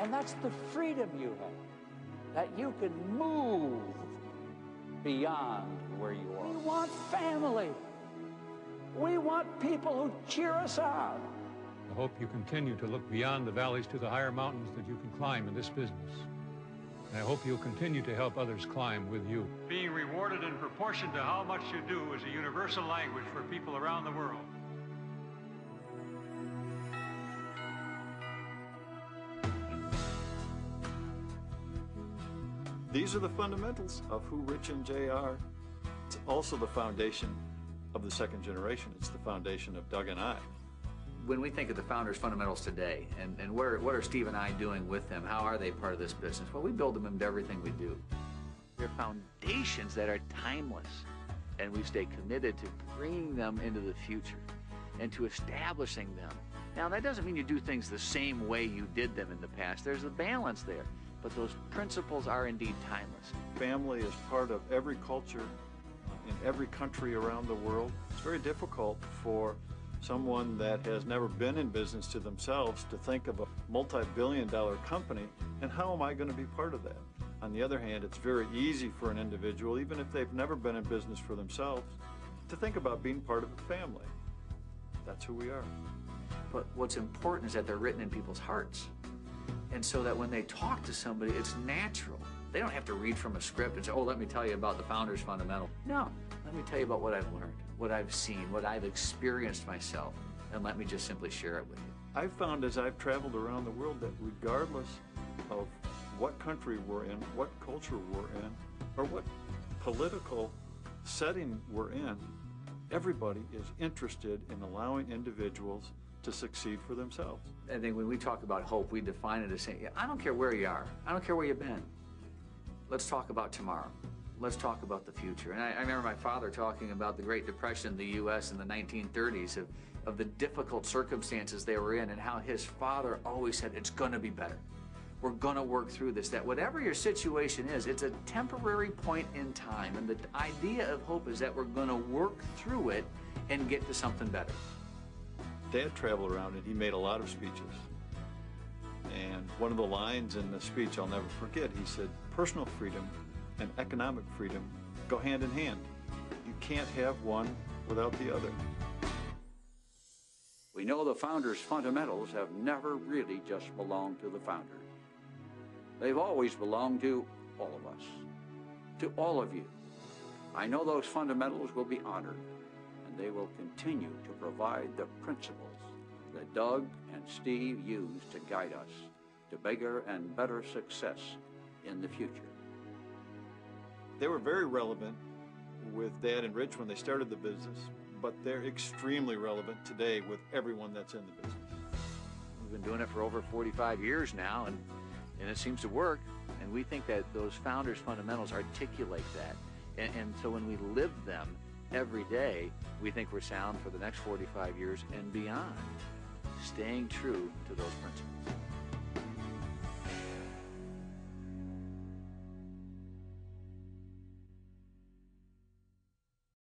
And that's the freedom you have, that you can move beyond where you are. We want family. We want people who cheer us on. I hope you continue to look beyond the valleys to the higher mountains that you can climb in this business. And I hope you'll continue to help others climb with you. Being rewarded in proportion to how much you do is a universal language for people around the world. These are the fundamentals of who Rich and Jay are. It's also the foundation of the second generation. It's the foundation of Doug and I. When we think of the founders' fundamentals today, and what are Steve and I doing with them? How are they part of this business? Well, we build them into everything we do. They're foundations that are timeless, and we stay committed to bringing them into the future and to establishing them. Now, that doesn't mean you do things the same way you did them in the past. There's a balance there, but those principles are indeed timeless. Family is part of every culture in every country around the world. It's very difficult for someone that has never been in business to themselves to think of a multi-billion-dollar company, and how am I going to be part of that? On the other hand, it's very easy for an individual, even if they've never been in business for themselves, to think about being part of a family. That's who we are. But what's important is that they're written in people's hearts. And so that when they talk to somebody, it's natural. They don't have to read from a script and say, oh, let me tell you about the founders' fundamental. No, let me tell you about what I've learned, what I've seen, what I've experienced myself, and let me just simply share it with you. I've found as I've traveled around the world that regardless of what country we're in, what culture we're in, or what political setting we're in, everybody is interested in allowing individuals to succeed for themselves. I think when we talk about hope, we define it as saying, I don't care where you are. I don't care where you've been. Let's talk about tomorrow. Let's talk about the future. And I remember my father talking about the Great Depression in the U.S. in the 1930s, of the difficult circumstances they were in, and how his father always said, it's going to be better. We're going to work through this. That whatever your situation is, it's a temporary point in time. And the idea of hope is that we're going to work through it and get to something better. Dad traveled around and he made a lot of speeches. And one of the lines in the speech I'll never forget, he said, personal freedom and economic freedom go hand in hand. You can't have one without the other. We know the founders' fundamentals have never really just belonged to the founders. They've always belonged to all of us, to all of you. I know those fundamentals will be honored, and they will continue to provide the principles that Doug and Steve use to guide us to bigger and better success in the future. They were very relevant with Dad and Rich when they started the business, but they're extremely relevant today with everyone that's in the business. We've been doing it for over 45 years now, and it seems to work, and we think that those founders' fundamentals articulate that. And so when we live them every day, we think we're sound for the next 45 years and beyond, staying true to those principles.